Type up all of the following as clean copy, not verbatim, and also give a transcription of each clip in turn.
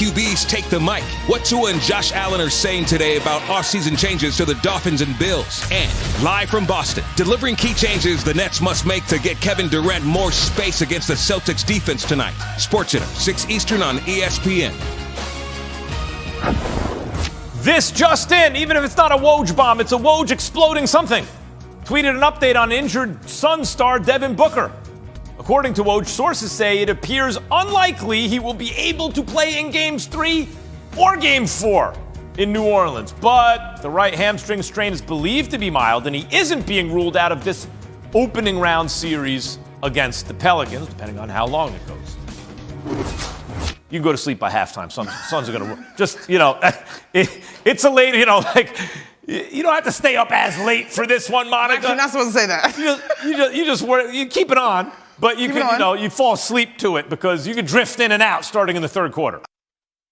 QBs take the mic. What Tua and Josh Allen are saying today about offseason changes to the Dolphins and Bills. And live from Boston, delivering key changes the Nets must make to get Kevin Durant more space against the Celtics defense tonight. SportsCenter, 6 Eastern on ESPN. This just in, even if it's not a Woj bomb, it's a Woj exploding something. Tweeted an update on injured Sun star Devin Booker. According to Woj, sources say it appears unlikely he will be able to play in Games 3 or Game 4 in New Orleans. But the right hamstring strain is believed to be mild, and he isn't being ruled out of this opening round series against the Pelicans, depending on how long it goes. You can go to sleep by halftime. Suns are going to just, it's a late, you don't have to stay up as late for this one, Monica. You're not supposed to say that. You keep it on, but you fall asleep to it because you can drift in and out starting in the third quarter.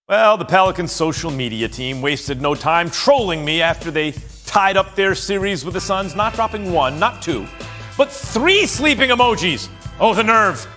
Well, the Pelicans social media team wasted no time trolling me after they tied up their series with the Suns, not dropping 1, not 2, but 3 sleeping emojis. Oh, the nerve.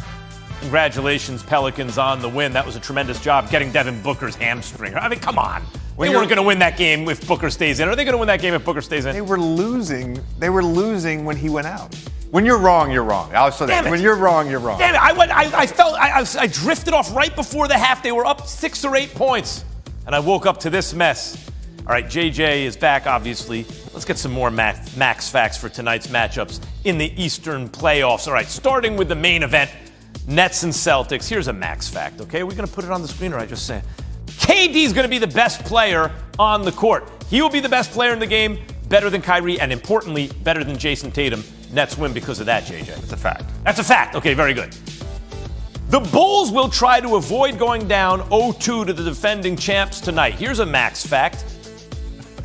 Congratulations, Pelicans, on the win. That was a tremendous job getting Devin Booker's hamstring. I mean, come on. They weren't going to win that game if Booker stays in. Are they going to win that game if Booker stays in? They were losing. They were losing when he went out. When you're wrong, you're wrong. I'll say that. When you're wrong, you're wrong. Damn it. I drifted off right before the half. They were up 6 or 8 points. And I woke up to this mess. All right, JJ is back, obviously. Let's get some more max facts for tonight's matchups in the Eastern playoffs. All right, starting with the main event. Nets and Celtics. Here's a max fact, okay? We're going to put it on the screen, or I just say KD's going to be the best player on the court. He will be the best player in the game, better than Kyrie, and importantly, better than Jason Tatum. Nets win because of that, JJ. That's a fact. That's a fact. Okay, very good. The Bulls will try to avoid going down 0-2 to the defending champs tonight. Here's a max fact.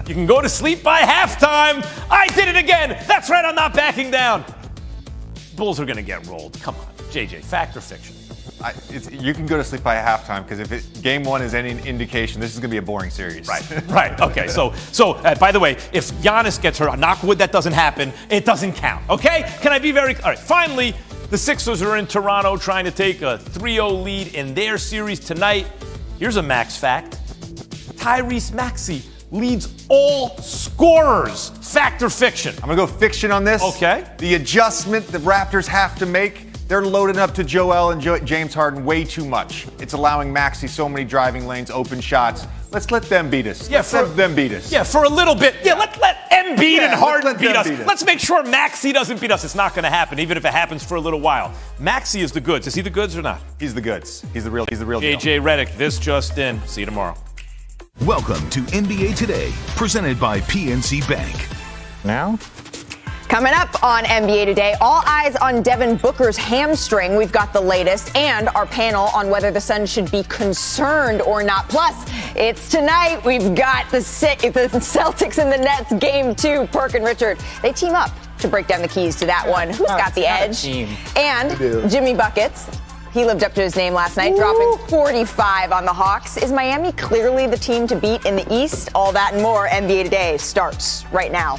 You can go to sleep by halftime. I did it again. That's right, I'm not backing down. Bulls are going to get rolled. Come on. JJ, fact or fiction? You can go to sleep by halftime because if Game 1 is any indication, this is going to be a boring series. Right. Okay. So by the way, if Giannis gets hurt, knock wood, that doesn't happen. It doesn't count. Okay? Can I be all right? Finally, the Sixers are in Toronto trying to take a 3-0 lead in their series tonight. Here's a max fact. Tyrese Maxey leads all scorers. Fact or fiction? I'm going to go fiction on this. Okay. The adjustment the Raptors have to make, they're loading up to Joel and James Harden way too much. It's allowing Maxey so many driving lanes, open shots. Let's let them beat us. Let them beat us. Yeah, for a little bit. Yeah, let Embiid and Harden beat us. Let's make sure Maxey doesn't beat us. It's not going to happen, even if it happens for a little while. Maxey is the goods. Is he the goods or not? He's the goods. He's the real deal. JJ Redick, this just in. See you tomorrow. Welcome to NBA Today, presented by PNC Bank. Now? Coming up on NBA Today, all eyes on Devin Booker's hamstring. We've got the latest and our panel on whether the Suns should be concerned or not. Plus, it's tonight. We've got the Celtics and the Nets Game 2. Perk and Richard, they team up to break down the keys to that one. Who's got the edge? And Jimmy Buckets. He lived up to his name last night, dropping 45 on the Hawks. Is Miami clearly the team to beat in the East? All that and more. NBA Today starts right now.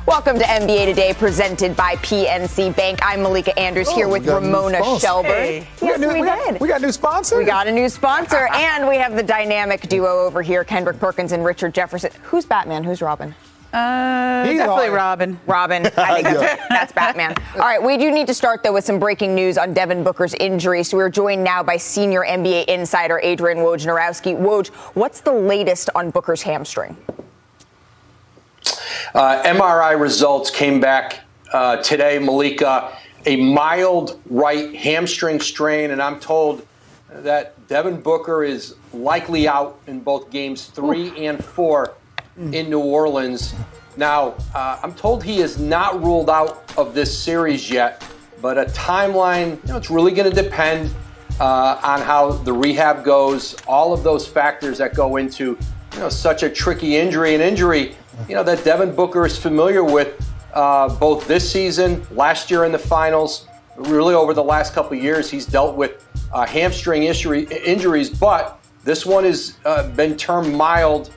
Welcome to NBA Today, presented by PNC Bank. I'm Malika Andrews here with Ramona Shelburne. Hey. Yes, we did. We got a new sponsor? We got a new sponsor, and we have the dynamic duo over here, Kendrick Perkins and Richard Jefferson. Who's Batman? Who's Robin? Definitely Robin. Robin. I think that's Batman. All right, we do need to start, though, with some breaking news on Devin Booker's injury. So we're joined now by senior NBA insider Adrian Wojnarowski. Woj, what's the latest on Booker's hamstring? MRI results came back today, Malika. A mild right hamstring strain, and I'm told that Devin Booker is likely out in both games 3 and 4 in New Orleans. Now, I'm told he is not ruled out of this series yet, but a timeline, it's really going to depend on how the rehab goes, all of those factors that go into, such a tricky injury, an injury, that Devin Booker is familiar with both this season, last year in the finals, really over the last couple of years. He's dealt with hamstring injuries, but this one has been termed mild,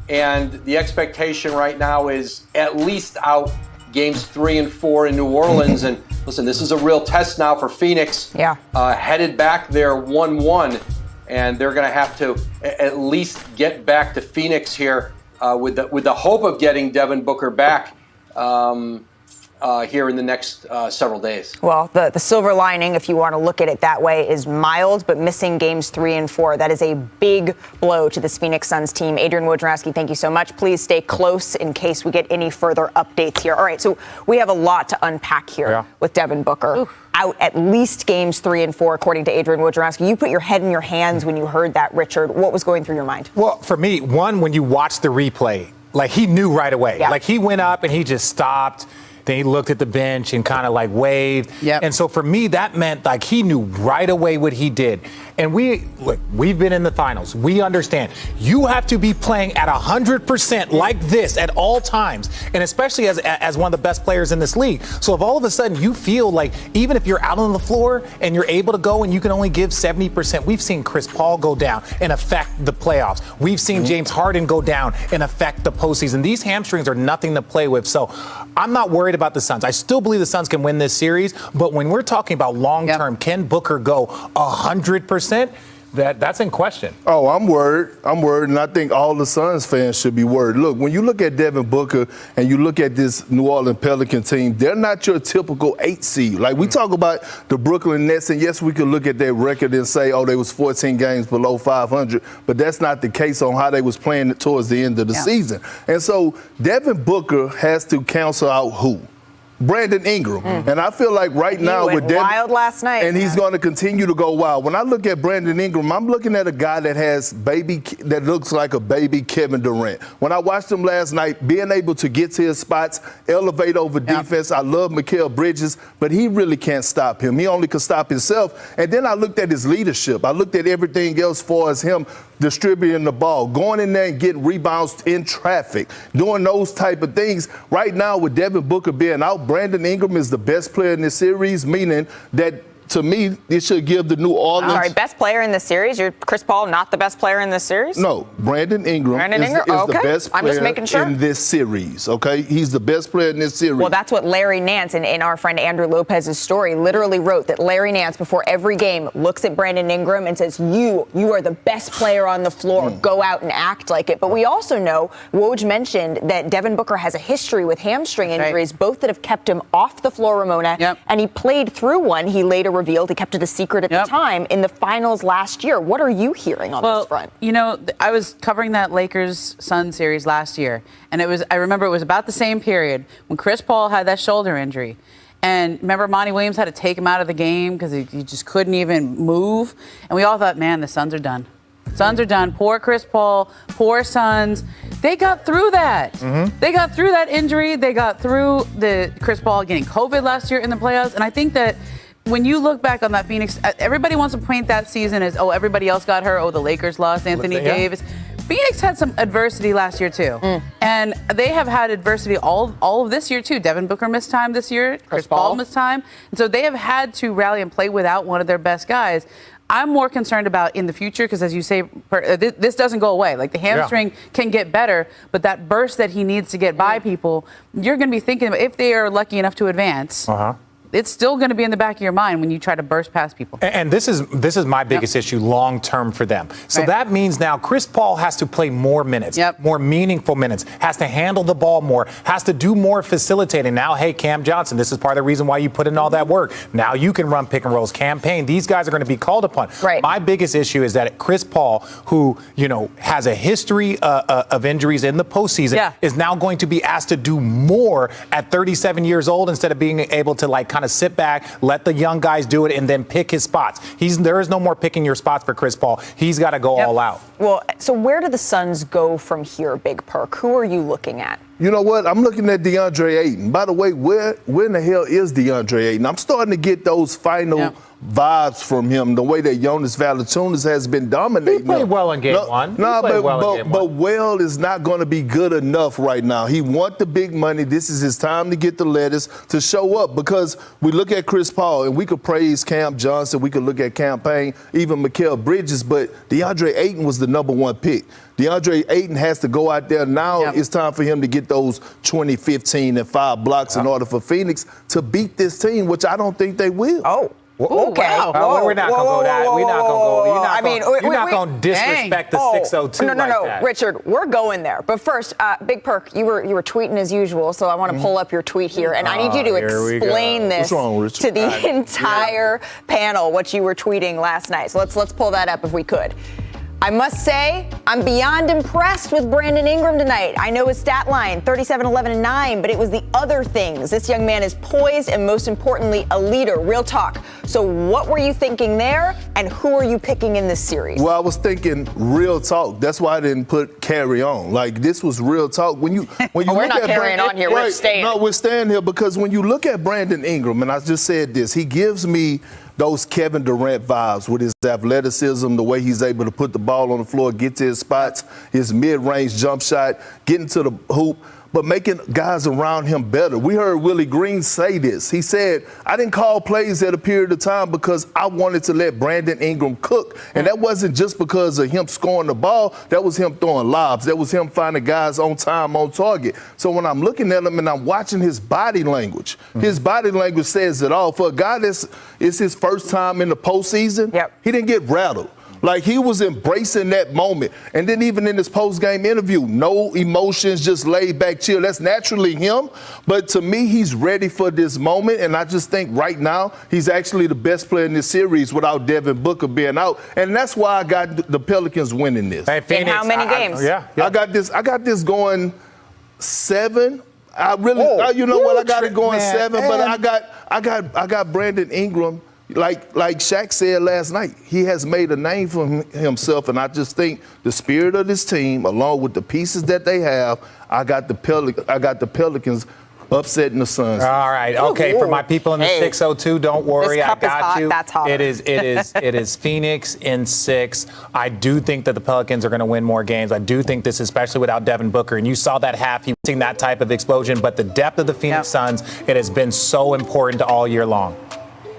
and the expectation right now is at least out games 3 and 4 in New Orleans. And listen, this is a real test now for Phoenix. Yeah. Headed back there 1-1, and they're going to have to at least get back to Phoenix here with the hope of getting Devin Booker back here in the next several days. Well, the silver lining, if you want to look at it that way, is mild, but missing games 3 and 4. That is a big blow to this Phoenix Suns team. Adrian Wojnarowski, thank you so much. Please stay close in case we get any further updates here. All right, so we have a lot to unpack here with Devin Booker. Oof. Out at least games 3 and 4, according to Adrian Wojnarowski. You put your head in your hands when you heard that, Richard. What was going through your mind? Well, for me, one, when you watch the replay, like he knew right away. Yeah. Like he went up and he just stopped. Then he looked at the bench and kind of like waved. Yep. And so for me, that meant like he knew right away what he did. And we've been in the finals. We understand you have to be playing at 100% like this at all times, and especially as one of the best players in this league. So if all of a sudden you feel like even if you're out on the floor and you're able to go and you can only give 70%, we've seen Chris Paul go down and affect the playoffs. We've seen James Harden go down and affect the postseason. These hamstrings are nothing to play with. So I'm not worried about the Suns. I still believe the Suns can win this series, but when we're talking about long-term, can Booker go 100%? That's in question. Oh, I'm worried, and I think all the Suns fans should be worried. Look, when you look at Devin Booker and you look at this New Orleans Pelican team, they're not your typical 8 seed. Like, we talk about the Brooklyn Nets, and yes, we could look at their record and say, oh, they was 14 games below 500, but that's not the case on how they was playing towards the end of the season. And so Devin Booker has to cancel out who? Brandon Ingram. And I feel like right now with Devin, wild last night, and he's going to continue to go wild. When I look at Brandon Ingram, I'm looking at a guy that looks like a baby Kevin Durant. When I watched him last night, being able to get to his spots, elevate over defense. I love Mikal Bridges, but he really can't stop him. He only can stop himself. And then I looked at his leadership. I looked at everything else for as him distributing the ball, going in there and getting rebounds in traffic, doing those type of things. Right now, with Devin Booker being out, Brandon Ingram is the best player in this series, meaning that, to me, it should give the New Orleans... Sorry, best player in this series? You're Chris Paul not the best player in this series? No, Brandon Ingram is the best player in this series, okay? He's the best player in this series. Well, that's what Larry Nance, in our friend Andrew Lopez's story, literally wrote, that Larry Nance, before every game, looks at Brandon Ingram and says, you are the best player on the floor. Go out and act like it. But we also know, Woj mentioned that Devin Booker has a history with hamstring injuries, both that have kept him off the floor, Ramona, and he played through one. He later revealed he kept it a secret at the time in the finals last year. What are you hearing on this front? You know, I was covering that Lakers-Suns series last year, and I remember it was about the same period when Chris Paul had that shoulder injury. And remember, Monty Williams had to take him out of the game because he just couldn't even move. And we all thought, man, the Suns are done. Suns are done. Poor Chris Paul, poor Suns. They got through that. They got through that injury. They got through the Chris Paul getting COVID last year in the playoffs. And I think that when you look back on that Phoenix, everybody wants to paint that season as, oh, everybody else got hurt. Oh, the Lakers lost Anthony Davis. Phoenix had some adversity last year, too. And they have had adversity all of this year, too. Devin Booker missed time this year. Chris Paul missed time. And so they have had to rally and play without one of their best guys. I'm more concerned about in the future because, as you say, this doesn't go away. Like, the hamstring can get better, but that burst that he needs to get by people, you're going to be thinking about if they are lucky enough to advance. It's still going to be in the back of your mind when you try to burst past people. And this is my biggest issue long term for them. So that means now Chris Paul has to play more minutes, more meaningful minutes, has to handle the ball more, has to do more facilitating. Now, hey, Cam Johnson, this is part of the reason why you put in all that work. Now you can run pick and rolls, campaign. These guys are going to be called upon. My biggest issue is that Chris Paul, who, has a history of injuries in the postseason, is now going to be asked to do more at 37 years old instead of being able to kind of sit back, let the young guys do it, and then pick his spots. There is no more picking your spots for Chris Paul. He's got to go all out. Well, so where do the Suns go from here, Big Perk? Who are you looking at? You know what? I'm looking at DeAndre Ayton. By the way, where in the hell is DeAndre Ayton? I'm starting to get those final vibes from him, the way that Jonas Valanciunas has been dominating. He played well in game one. But well is not going to be good enough right now. He wants the big money. This is his time to get the letters, to show up, because we look at Chris Paul, and we could praise Cam Johnson, we could look at campaign, even Mikal Bridges, but DeAndre Ayton was the number one pick. DeAndre Ayton has to go out there now. Yep. It's time for him to get those 20, 15, and 5 blocks in order for Phoenix to beat this team, which I don't think they will. Oh. Okay. Wow. We're not going to go that. We're not going to go. You're not going to disrespect the 602 No, like that. Richard, we're going there. But first, Big Perk, you were tweeting as usual, so I want to pull up your tweet here, and I need you to explain this to the entire panel what you were tweeting last night. So let's pull that up if we could. I must say, I'm beyond impressed with Brandon Ingram tonight. I know his stat line, 37, 11, and 9, but it was the other things. This young man is poised and, most importantly, a leader. Real talk. So what were you thinking there, and who are you picking in this series? Well, I was thinking real talk. That's why I didn't put carry on. Like, this was real talk. When you we're not carrying on here. We're staying. No, we're staying here because when you look at Brandon Ingram, and I just said this, he gives me those Kevin Durant vibes with his athleticism, the way he's able to put the ball on the floor, get to his spots, his mid-range jump shot, getting to the hoop, but making guys around him better. We heard Willie Green say this. He said, I didn't call plays at a period of time because I wanted to let Brandon Ingram cook. And that wasn't just because of him scoring the ball. That was him throwing lobs. That was him finding guys on time, on target. So when I'm looking at him and I'm watching his body language, his body language says it all. For a guy it's his first time in the postseason, he didn't get rattled. Like, he was embracing that moment. And then even in his post-game interview, no emotions, just laid back, chill. That's naturally him. But to me, he's ready for this moment. And I just think right now, he's actually the best player in this series without Devin Booker being out. And that's why I got the Pelicans winning this. Hey, Phoenix, in how many games? I got this going 7. I really, you know what? I got it going 7. But I got Brandon Ingram. Like Shaq said last night, he has made a name for himself, and I just think the spirit of this team, along with the pieces that they have, I got the Pelicans upsetting the Suns. All right, okay. For my people in the 602, don't worry, I got you. That's hot. It is Phoenix in 6. I do think that the Pelicans are going to win more games. I do think this, especially without Devin Booker, and you saw that half. You've seen that type of explosion, but the depth of the Phoenix Suns, it has been so important all year long.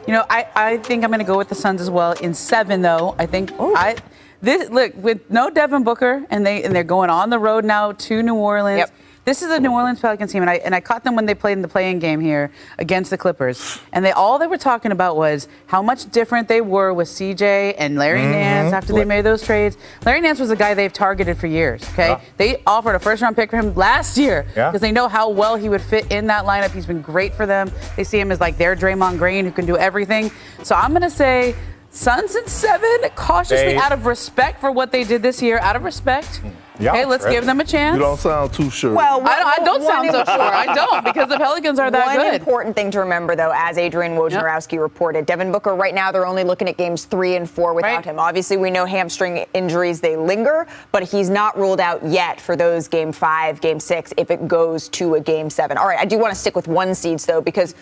You know, I think I'm going to go with the Suns as well in 7, though. I think look, with no Devin Booker and they're going on the road now to New Orleans. This is a New Orleans Pelicans team, and I caught them when they played in the play-in game here against the Clippers. And all they were talking about was how much different they were with CJ and Larry Nance after they made those trades. Larry Nance was a guy they've targeted for years, okay? Yeah. They offered a first-round pick for him last year because they know how well he would fit in that lineup. He's been great for them. They see him as like their Draymond Green who can do everything. So I'm going to say Suns in 7, cautiously out of respect for what they did this year, out of respect. Hey, let's give them a chance. You don't sound too sure. Well, I don't sound so sure. I don't, because the Pelicans are that good. One important thing to remember, though, as Adrian Wojnarowski reported, Devin Booker right now, they're only looking at games 3 and 4 without him. Obviously, we know hamstring injuries, they linger, but he's not ruled out yet for those game 5, game 6, if it goes to a game 7. All right, I do want to stick with 1 seeds, though, because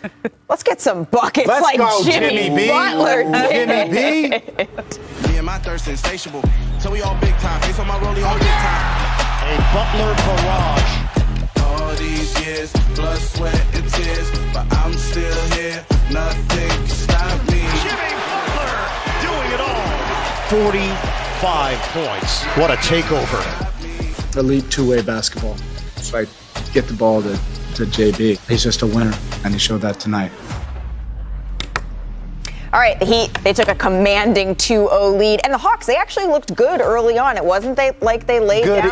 let's get some buckets like go, Jimmy Butler. Jimmy B. Me and my thirst insatiable. So we all big time. Face on my rollie all big time. A Butler barrage. All these years, blood, sweat, and tears, but I'm still here. Nothing can stop me. Jimmy Butler doing it all. 45 points. What a takeover. Elite two-way basketball. So I get the ball to JB. He's just a winner, and he showed that tonight. All right, the Heat, they took a commanding 2-0 lead. And the Hawks, they actually looked good early on. It wasn't they laid down.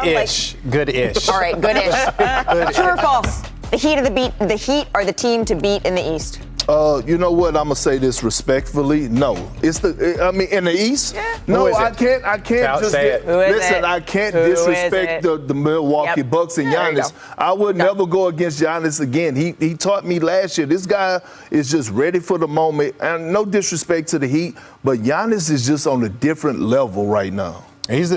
Good-ish. All right, good-ish. True or false? The Heat are the team to beat in the East. You know what? I'm gonna say this respectfully. No, it's in the East. Yeah. No, I can't. I can't just say it. Listen. I can't disrespect the Milwaukee Bucks and Giannis. I would never go against Giannis again. He taught me last year. This guy is just ready for the moment. And no disrespect to the Heat, but Giannis is just on a different level right now. He's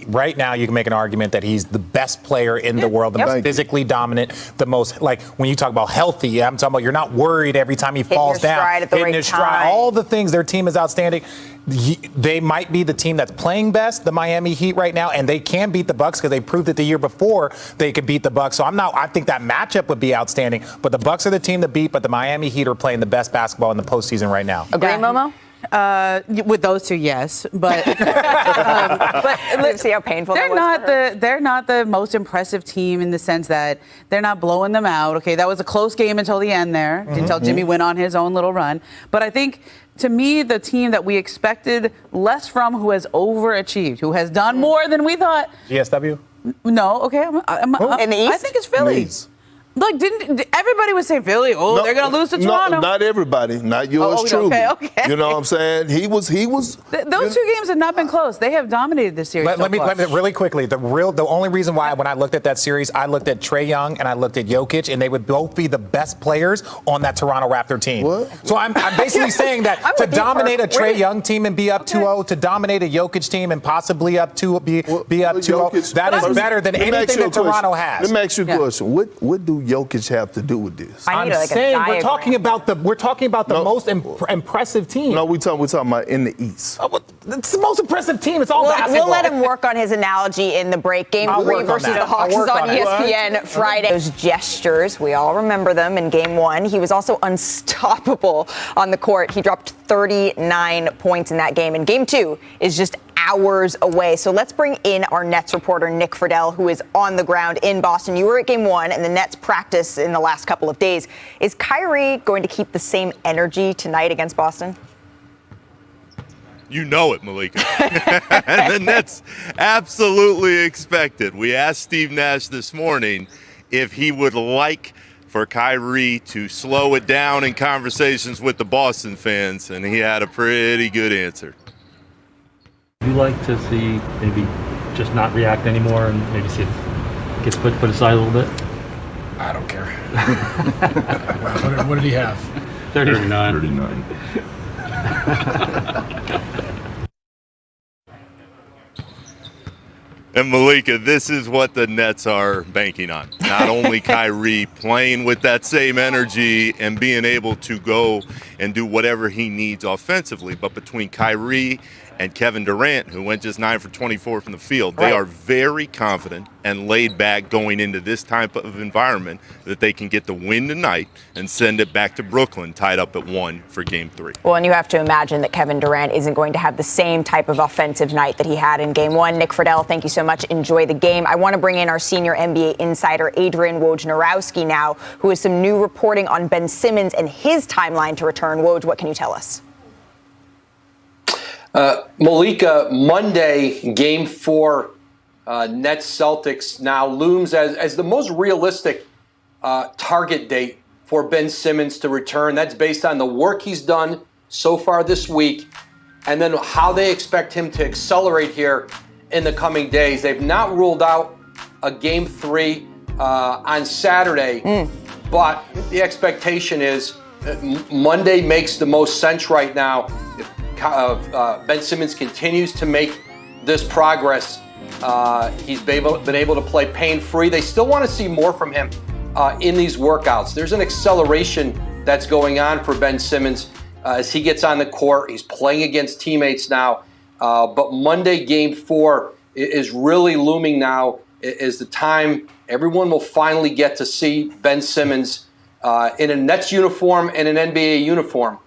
right now you can make an argument that he's the best player in the world, the most physically dominant, the most, like, when you talk about healthy, I'm talking about you're not worried every time he falls down. Hitting his stride, all the things. Their team is outstanding. They might be the team that's playing best, the Miami Heat right now, and they can beat the Bucks because they proved it the year before they could beat the Bucks. So I think that matchup would be outstanding. But the Bucks are the team to beat, but the Miami Heat are playing the best basketball in the postseason right now. Agree, Momo? With those two, yes, but let's see how painful they're that was. They're not the most impressive team in the sense that they're not blowing them out. Okay, that was a close game until the end there, until Jimmy went on his own little run. But I think, to me, the team that we expected less from, who has overachieved, who has done more than we thought. GSW? No, okay, in the East? I think it's Philly. Like, didn't everybody was saying Philly? Oh, they're gonna lose to Toronto. No, not everybody. Not yours truly. Okay. You know what I'm saying? He was. Those two games have not been close. They have dominated this series. Let me really quickly. The only reason why when I looked at that series, I looked at Trae Young and I looked at Jokic, and they would both be the best players on that Toronto Raptor team. What? So I'm basically saying that to dominate a Trae Young team and be up 2-0, to dominate a Jokic team and possibly be up 2-0, that is better than anything that Toronto has. Let me ask you a question. What do Jokic have to do with this? I'm saying we're talking about the most impressive team. No, we're talking about in the East. It's the most impressive team. It's all basketball. We'll let him work on his analogy in the break. Game 3 versus the Hawks is on ESPN Friday. Those gestures, we all remember them in Game 1. He was also unstoppable on the court. He dropped 39 points in that game. And Game 2 is just hours away. So let's bring in our Nets reporter, Nick Friedel, who is on the ground in Boston. You were at Game 1 and the Nets practice in the last couple of days. Is Kyrie going to keep the same energy tonight against Boston? You know it, Malika. The Nets absolutely expect it. We asked Steve Nash this morning if he would like for Kyrie to slow it down in conversations with the Boston fans, and he had a pretty good answer. Would you like to see maybe just not react anymore and maybe see it gets put aside a little bit? I don't care. What did he have? 39. And Malika, this is what the Nets are banking on. Not only Kyrie playing with that same energy and being able to go and do whatever he needs offensively, but between Kyrie and Kevin Durant, who went just 9 for 24 from the field, they are very confident and laid back going into this type of environment that they can get the win tonight and send it back to Brooklyn tied up at 1 for Game 3. Well, and you have to imagine that Kevin Durant isn't going to have the same type of offensive night that he had in Game 1. Nick Friedel, thank you so much. Enjoy the game. I want to bring in our senior NBA insider, Adrian Wojnarowski, now, who has some new reporting on Ben Simmons and his timeline to return. Woj, what can you tell us? Malika, Monday, Game 4, Nets Celtics now looms as the most realistic target date for Ben Simmons to return. That's based on the work he's done so far this week and then how they expect him to accelerate here in the coming days. They've not ruled out a Game 3 on Saturday, but the expectation is Monday makes the most sense right now. If Ben Simmons continues to make this progress, he's been able to play pain-free. They still want to see more from him in these workouts. There's an acceleration that's going on for Ben Simmons as he gets on the court. He's playing against teammates now. But Monday, Game 4 is really looming now, is the time everyone will finally get to see Ben Simmons in a Nets uniform and an NBA uniform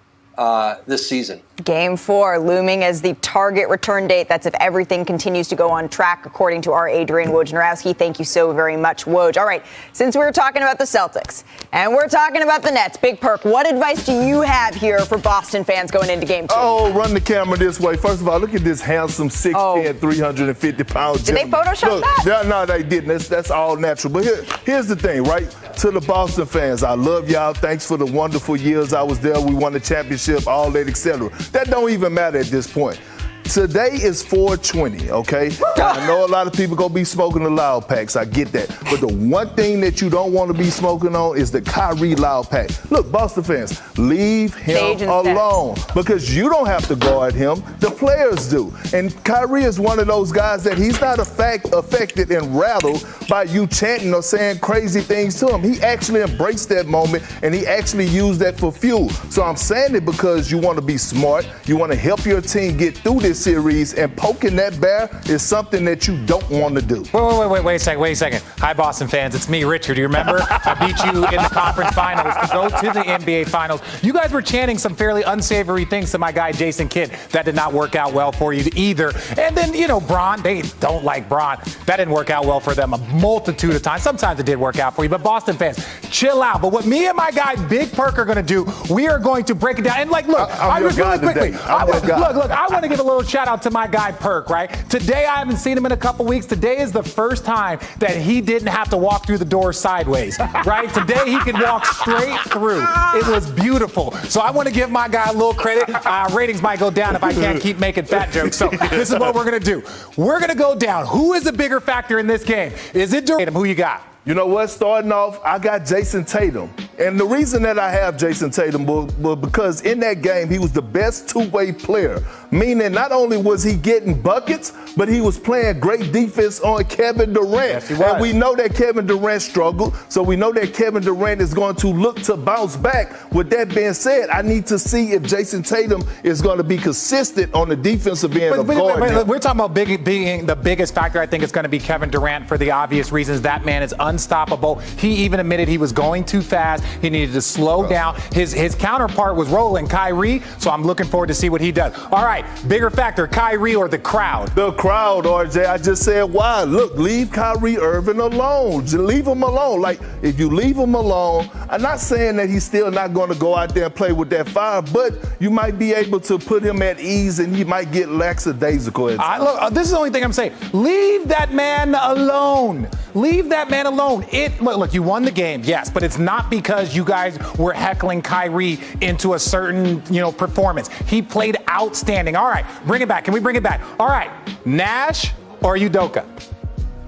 this season. Game 4 looming as the target return date. That's if everything continues to go on track, according to our Adrian Wojnarowski. Thank you so very much, Woj. All right, since we were talking about the Celtics and we're talking about the Nets, Big Perk, what advice do you have here for Boston fans going into Game 2? Oh, run the camera this way. First of all, look at this handsome 6'10", 350-pound Did they Photoshop that? No, they didn't. That's all natural. But here's the thing, right? To the Boston fans, I love y'all. Thanks for the wonderful years I was there. We won the championship, all that, etc. That don't even matter at this point. Today is 420, okay? I know a lot of people gonna be smoking the loud packs. I get that. But the one thing that you don't want to be smoking on is the Kyrie loud pack. Look, Boston fans, leave him alone because you don't have to guard him. The players do. And Kyrie is one of those guys that he's not affected and rattled by you chanting or saying crazy things to him. He actually embraced that moment and he actually used that for fuel. So I'm saying it because you want to be smart. You want to help your team get through this this series, and poking that bear is something that you don't want to do. Wait a second. Hi, Boston fans. It's me, Richard. You remember? I beat you in the conference finals to go to the NBA finals. You guys were chanting some fairly unsavory things to my guy, Jason Kidd. That did not work out well for you either. And then, Bron, they don't like Bron. That didn't work out well for them a multitude of times. Sometimes it did work out for you, but Boston fans, chill out. But what me and my guy, Big Perk, are going to do, we are going to break it down. And look, I want to give a little shout out to my guy, Perk, right? Today, I haven't seen him in a couple weeks. Today is the first time that he didn't have to walk through the door sideways, right? Today, he could walk straight through. It was beautiful. So I want to give my guy a little credit. Ratings might go down if I can't keep making fat jokes. So this is what we're going to do. We're going to go down. Who is the bigger factor in this game? Is it Durant? Who you got? You know what? Starting off, I got Jason Tatum. And the reason that I have Jason Tatum was because in that game, he was the best two-way player. Meaning not only was he getting buckets, but he was playing great defense on Kevin Durant. Yes, he was. And we know that Kevin Durant struggled, so we know that Kevin Durant is going to look to bounce back. With that being said, I need to see if Jason Tatum is going to be consistent on the defensive end of guarding. We're talking about being the biggest factor. I think it's going to be Kevin Durant for the obvious reasons. That man is unstoppable. He even admitted he was going too fast. He needed to slow down. His counterpart was rolling, Kyrie, so I'm looking forward to see what he does. All right, bigger factor, Kyrie or the crowd? The crowd, RJ. I just said why. Look, leave Kyrie Irving alone. Just leave him alone. Like, if you leave him alone, I'm not saying that he's still not going to go out there and play with that fire, but you might be able to put him at ease and he might get lackadaisical. Look, this is the only thing I'm saying. Leave that man alone. Leave that man alone. Look, you won the game, yes, but it's not because you guys were heckling Kyrie into a certain, performance. He played outstanding. All right, bring it back. Can we bring it back? All right, Nash or Udoka?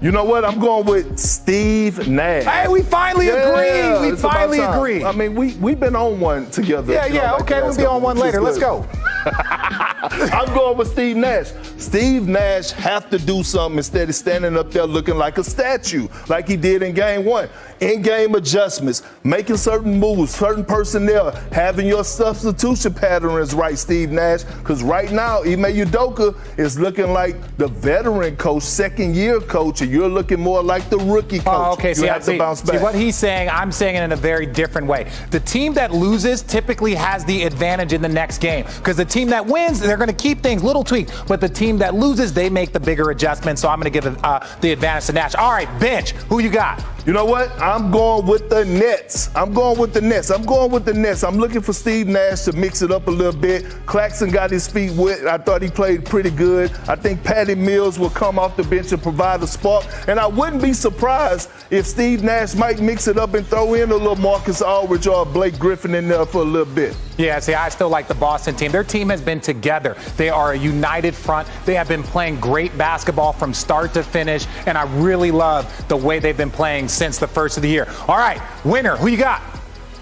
You know what? I'm going with Steve Nash. Hey, we finally agree. We finally agree. I mean, we've been on one together. Okay, we'll be on one later. Let's go. I'm going with Steve Nash. Steve Nash have to do something instead of standing up there looking like a statue, like he did in Game 1. In-game adjustments, making certain moves, certain personnel, having your substitution patterns right, Steve Nash, because right now, Ime Udoka is looking like the veteran coach, second-year coach, and you're looking more like the rookie coach. Oh, okay, you have to bounce back. See, what he's saying, I'm saying it in a very different way. The team that loses typically has the advantage in the next game, because the team that wins, they're going to keep things, little tweaks, but the team that loses, they make the bigger adjustments, so I'm going to give the advantage to Nash. All right, bench, who you got? You know what? I'm going with the Nets. I'm looking for Steve Nash to mix it up a little bit. Claxton got his feet wet. I thought he played pretty good. I think Patty Mills will come off the bench and provide a spark. And I wouldn't be surprised if Steve Nash might mix it up and throw in a little Marcus Aldridge or Blake Griffin in there for a little bit. Yeah, see, I still like the Boston team. Their team has been together. They are a united front. They have been playing great basketball from start to finish, and I really love the way they've been playing since the first of the year. All right, winner, who you got?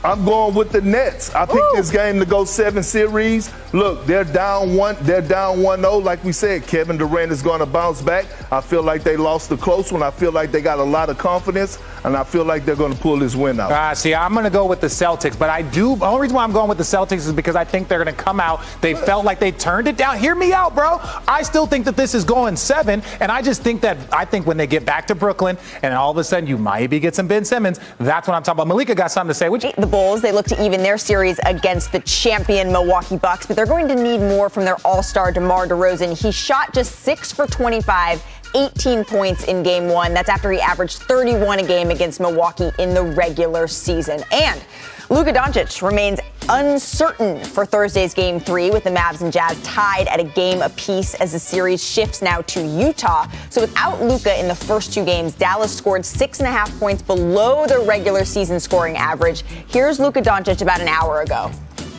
I'm going with the Nets. I picked this game to go 7 series. Look, they're down 1-0. Like we said, Kevin Durant is going to bounce back. I feel like they lost the close one. I feel like they got a lot of confidence, and I feel like they're going to pull this win out. See, I'm going to go with the Celtics, but the only reason why I'm going with the Celtics is because I think they're going to come out. They felt like they turned it down. Hear me out, bro. I still think that this is going 7, and I think when they get back to Brooklyn, and all of a sudden you maybe get some Ben Simmons, that's what I'm talking about. Malika got something to say. The Bulls, they look to even their series against the champion Milwaukee Bucks, but they're going to need more from their all-star DeMar DeRozan. He shot just 6 for 25, 18 points in Game 1. That's after he averaged 31 a game against Milwaukee in the regular season. And Luka Doncic remains uncertain for Thursday's Game 3, with the Mavs and Jazz tied at a game apiece as the series shifts now to Utah. So without Luka in the first 2 games, Dallas scored 6.5 points below their regular season scoring average. Here's Luka Doncic about an hour ago.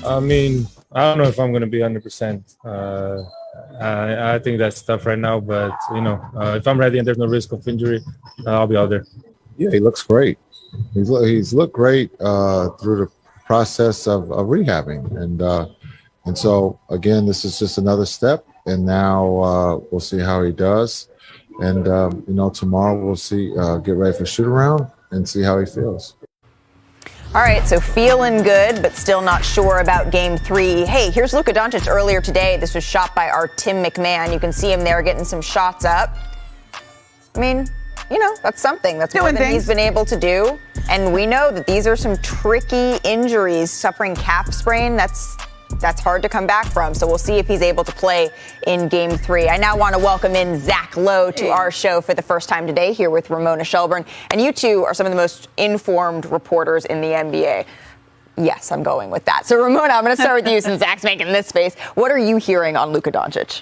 I mean, I don't know if I'm going to be 100%. I think that's tough right now, but, if I'm ready and there's no risk of injury, I'll be out there. Yeah, he looks great. He's looked great through the process of rehabbing, and so again, this is just another step. And now we'll see how he does, and tomorrow we'll see. Get ready for shoot around and see how he feels. All right, so feeling good, but still not sure about Game 3. Hey, here's Luka Doncic earlier today. This was shot by our Tim McMahon. You can see him there getting some shots up. I mean, that's something. That's more than he's been able to do. And we know that these are some tricky injuries. Suffering calf sprain, that's hard to come back from. So we'll see if he's able to play in Game 3. I now want to welcome in Zach Lowe to our show for the first time today here with Ramona Shelburne. And you two are some of the most informed reporters in the NBA. Yes, I'm going with that. So, Ramona, I'm going to start with you since Zach's making this face. What are you hearing on Luka Doncic?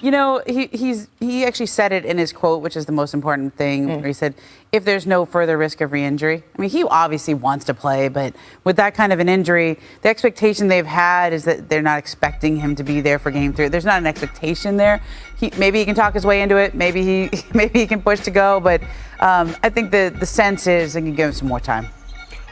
He actually said it in his quote, which is the most important thing, where he said, if there's no further risk of re-injury. I mean, he obviously wants to play, but with that kind of an injury, the expectation they've had is that they're not expecting him to be there for Game 3. There's not an expectation there. Maybe he can talk his way into it. Maybe he can push to go, but I think the sense is they can give him some more time.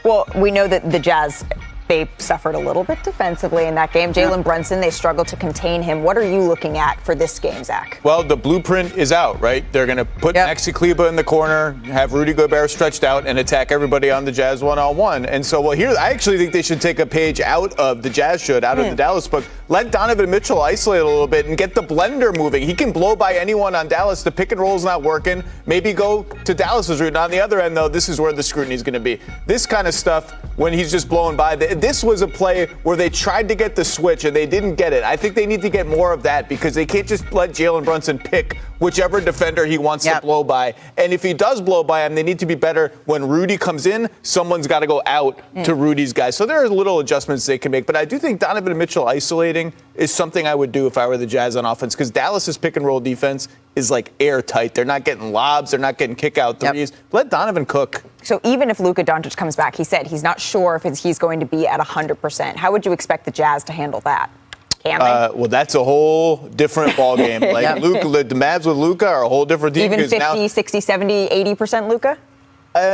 Well, we know that the Jazz, they suffered a little bit defensively in that game. Jalen Brunson, they struggled to contain him. What are you looking at for this game, Zach? Well, the blueprint is out, right? They're going to put Maxi Kleber in the corner, have Rudy Gobert stretched out, and attack everybody on the Jazz one-on-one. And so, here, I actually think they should take a page out of the Jazz out of the Dallas book. Let Donovan Mitchell isolate a little bit and get the blender moving. He can blow by anyone on Dallas. The pick and roll's not working. Maybe go to Dallas's route. And on the other end, though, this is where the scrutiny is going to be. This kind of stuff, when he's just blowing by, this was a play where they tried to get the switch and they didn't get it. I think they need to get more of that because they can't just let Jalen Brunson pick whichever defender he wants to blow by. And if he does blow by him, they need to be better. When Rudy comes in, someone's got to go out to Rudy's guys. So there are little adjustments they can make. But I do think Donovan Mitchell isolating is something I would do if I were the Jazz on offense because Dallas's pick and roll defense is like airtight. They're not getting lobs. They're not getting kick out threes. Let Donovan cook. So even if Luka Doncic comes back, he said he's not sure if he's going to be at 100%. How would you expect the Jazz to handle that? Can they? Well, that's a whole different ball game. Like Luka, the Mavs with Luka are a whole different team. Even 50, 60, 70, 80% Luka?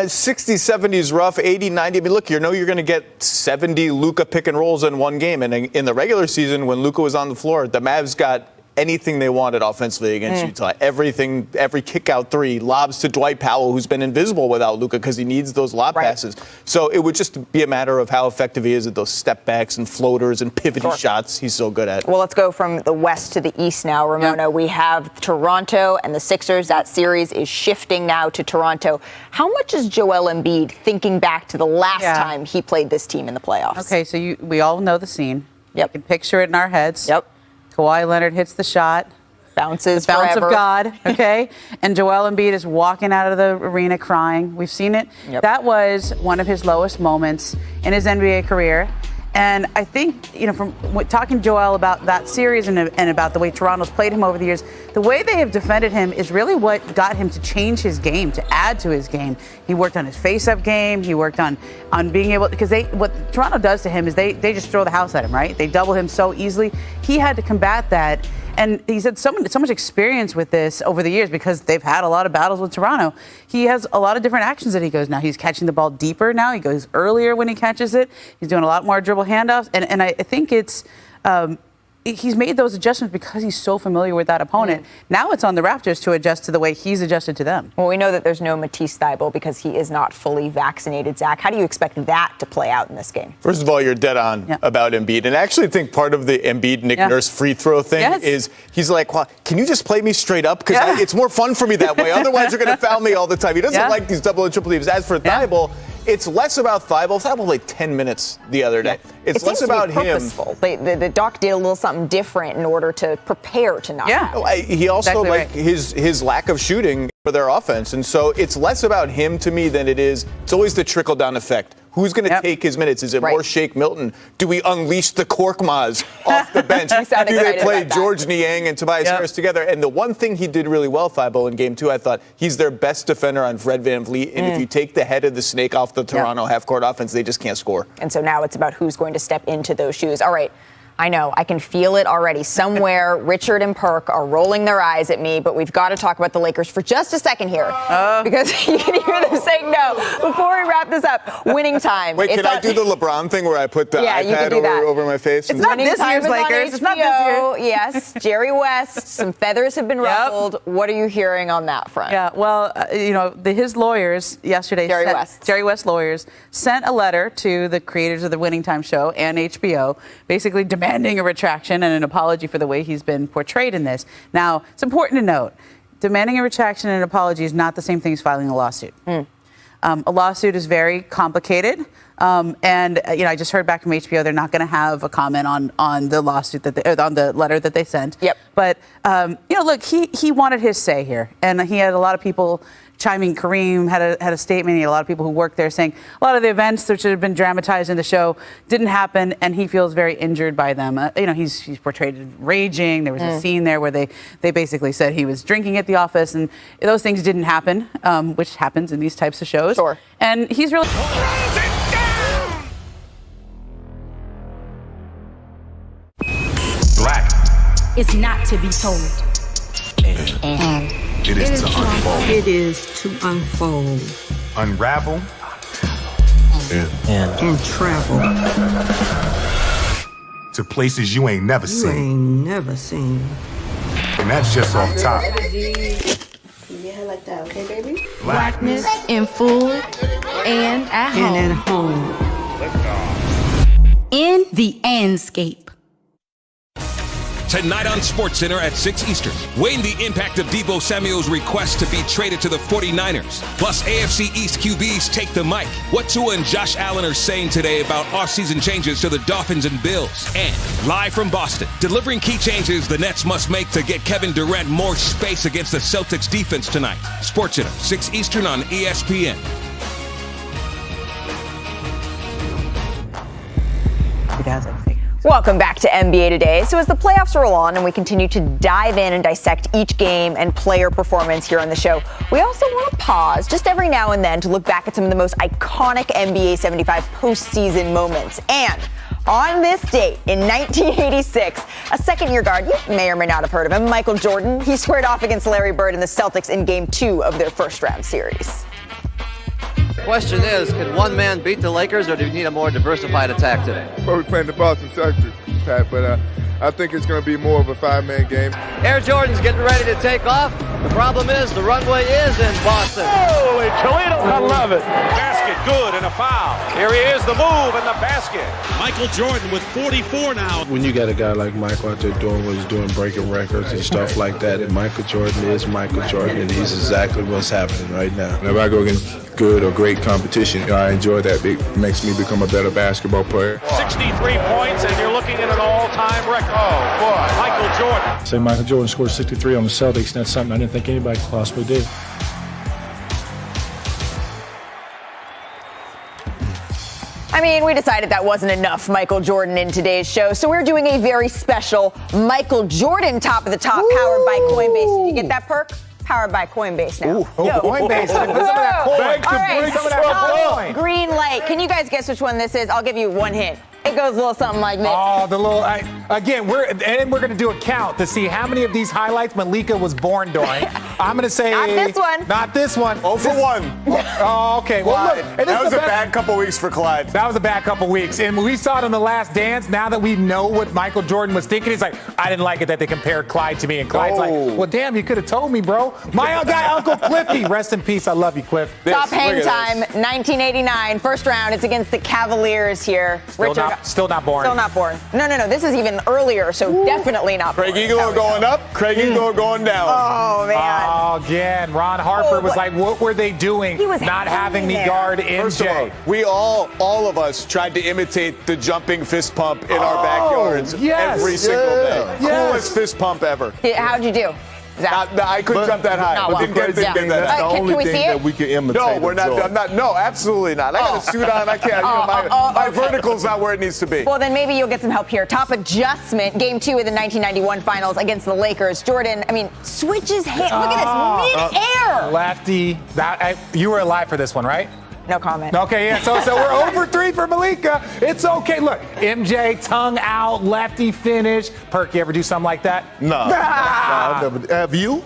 60, 70 is rough, 80, 90. I mean, look, you're going to get 70 Luka pick and rolls in one game. And in the regular season, when Luka was on the floor, the Mavs got anything they wanted offensively against Utah. Everything, every kick out three, lobs to Dwight Powell, who's been invisible without Luka because he needs those lob passes. So it would just be a matter of how effective he is at those step backs and floaters and pivoting shots he's so good at. Well, let's go from the west to the east now, Ramona. We have Toronto and the Sixers. That series is shifting now to Toronto. How much is Joel Embiid thinking back to the last time he played this team in the playoffs? Okay, so we all know the scene. We can picture it in our heads. Kawhi Leonard hits the shot. Bounces the bounce forever. of God, okay? And Joel Embiid is walking out of the arena crying. We've seen it. That was one of his lowest moments in his NBA career. And I think, from talking to Joel about that series and about the way Toronto's played him over the years, the way they have defended him is really what got him to change his game, to add to his game. He worked on his face-up game. He worked on being able, because what Toronto does to him is they just throw the house at him, right? They double him so easily. He had to combat that. And he's had so much experience with this over the years because they've had a lot of battles with Toronto. He has a lot of different actions that he goes now. He's catching the ball deeper now. He goes earlier when he catches it. He's doing a lot more dribble handoffs. And I think it's he's made those adjustments because he's so familiar with that opponent. Now it's on the Raptors to adjust to the way he's adjusted to them. Well, we know that there's no Matisse Thybulle because he is not fully vaccinated. Zach, how do you expect that to play out in this game? First of all, you're dead on about Embiid. And I actually think part of the Embiid-Nick Nurse free throw thing is he's like, well, can you just play me straight up? Because it's more fun for me that way. Otherwise, you're going to foul me all the time. He doesn't like these double and triple teams. As for Thybulle, it's less about Thybulle. Thybulle played 10 minutes the other day. It's less about him. The doc did a little something different in order to prepare tonight. He also his lack of shooting for their offense. And so it's less about him to me than it's always the trickle down effect. Who's going to take his minutes? Is it more Shake Milton? Do we unleash the Korkmaz off the bench? Do they play George Niang and Tobias Harris together? And the one thing he did really well, Thybulle, in Game 2, I thought he's their best defender on Fred VanVleet. And if you take the head of the snake off the Toronto half-court offense, they just can't score. And so now it's about who's going to step into those shoes. All right. I know. I can feel it already. Somewhere, Richard and Perk are rolling their eyes at me, but we've got to talk about the Lakers for just a second here. Because you can hear them saying no. Before we wrap this up, winning time. Wait, can I do the LeBron thing where I put the iPad over my face? It's not this year's Lakers. It's not this year. Yes, Jerry West. Some feathers have been ruffled. What are you hearing on that front? Yeah, well, his lawyers yesterday, Jerry West lawyers, sent a letter to the creators of the Winning Time show and HBO, basically demanding a retraction and an apology for the way he's been portrayed in this. Now, it's important to note, demanding a retraction and an apology is not the same thing as filing a lawsuit. A lawsuit is very complicated. I just heard back from HBO, they're not going to have a comment on the lawsuit on the letter that they sent. Yep. But, look, he wanted his say here. And he had a lot of people chiming. Kareem had a statement. He had a lot of people who worked there saying a lot of the events that should have been dramatized in the show didn't happen, and he feels very injured by them. He's portrayed as raging. There was a scene there where they basically said he was drinking at the office, and those things didn't happen, which happens in these types of shows. Sure. And he's really... Black. It's not to be told. And it is to unfold. It is to unfold. Unravel. And travel. To places you ain't never seen. And that's just off top. Yeah, like that, okay, baby? Blackness in food and at home. In the Andscape. Tonight on SportsCenter at 6 Eastern, weighing the impact of Deebo Samuel's request to be traded to the 49ers. Plus, AFC East QBs take the mic. What Tua and Josh Allen are saying today about offseason changes to the Dolphins and Bills. And live from Boston, delivering key changes the Nets must make to get Kevin Durant more space against the Celtics defense tonight. SportsCenter, 6 Eastern on ESPN. Welcome back to NBA Today. So as the playoffs roll on and we continue to dive in and dissect each game and player performance here on the show, we also want to pause just every now and then to look back at some of the most iconic NBA 75 postseason moments. And on this date in 1986, a second-year guard, you may or may not have heard of him, Michael Jordan, he squared off against Larry Bird and the Celtics in Game 2 of their first-round series. The question is, can one man beat the Lakers, or do you need a more diversified attack today? Well, we're playing the Boston Celtics, Pat, but I think it's going to be more of a five-man game. Air Jordan's getting ready to take off. The problem is the runway is in Boston. Holy Toledo, I love it. Basket, good, and a foul. Here he is, the move and the basket. Michael Jordan with 44 now. When you got a guy like Michael out there doing what he's doing, breaking records and stuff like that, and Michael Jordan is Michael Jordan, and he's exactly what's happening right now. Whenever I go against good or great competition, I enjoy that. It makes me become a better basketball player. 63 points, and you're looking at an all-time record. Oh, boy, Michael Jordan. Say Michael Jordan scored 63 on the Celtics, and that's something I didn't think anybody could possibly do. I mean, we decided that wasn't enough Michael Jordan in today's show, so we're doing a very special Michael Jordan Top of the Top powered by Coinbase. Did you get that, Perk? Powered by Coinbase now. Coinbase. Put some of that coin. All right, Some of that coin. green light. Can you guys guess which one this is? I'll give you one hint. It goes a little something like this. Oh, the little. We're going to do a count to see how many of these highlights Malika was born during. I'm going to say. Not this one. Not this one. 0 for 1. Oh, okay. Well, look, and that was a bad couple weeks for Clyde. That was a bad couple weeks. And we saw it in The Last Dance. Now that we know what Michael Jordan was thinking, he's like, I didn't like it that they compared Clyde to me. And Clyde's like, well, damn, you could have told me, bro. My guy, Uncle Cliffy. Rest in peace. I love you, Cliff. Top hang time, 1989. First round. It's against the Cavaliers here. Still not born. Still not born. No. This is even earlier, so definitely not born. Craig Eagle going up. Craig Eagle going down. Oh, man. Oh, again. Ron Harper was like, what were they doing? He was not having me guard MJ. First of all, we all of us tried to imitate the jumping fist pump in our backyards every single day. Coolest fist pump ever. How'd you do? I couldn't jump that high. No, Didn't get that That's the only thing that we can imitate. No, we're not. I'm not. No, absolutely not. I got a suit on. I can't. My vertical's not where it needs to be. Well, then maybe you'll get some help here. Top adjustment. Game 2 of the 1991 Finals against the Lakers. Jordan, switches hands. Look at this, mid-air. Lefty. You were alive for this one, right? No comment. Okay, yeah, so we're over 3 for Malika. It's okay. Look, MJ, tongue out, lefty finish. Perk, you ever do something like that? No. I've never, have you?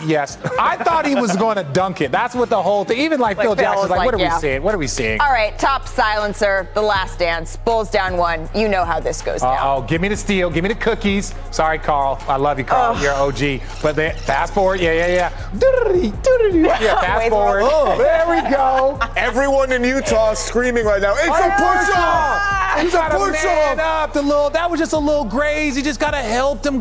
Yes. I thought he was going to dunk it. That's what the whole thing, even like Phil Jackson's like, what are we seeing? What are we seeing? All right, top silencer, The Last Dance. Bulls down 1. You know how this goes down. Oh, give me the steal. Give me the cookies. Sorry, Carl. I love you, Carl. You're OG. But fast forward. Yeah. Fast forward. There we go. Everyone in Utah screaming right now. It's a push-off! It's a push-off! That was just a little crazy. Just got to help him.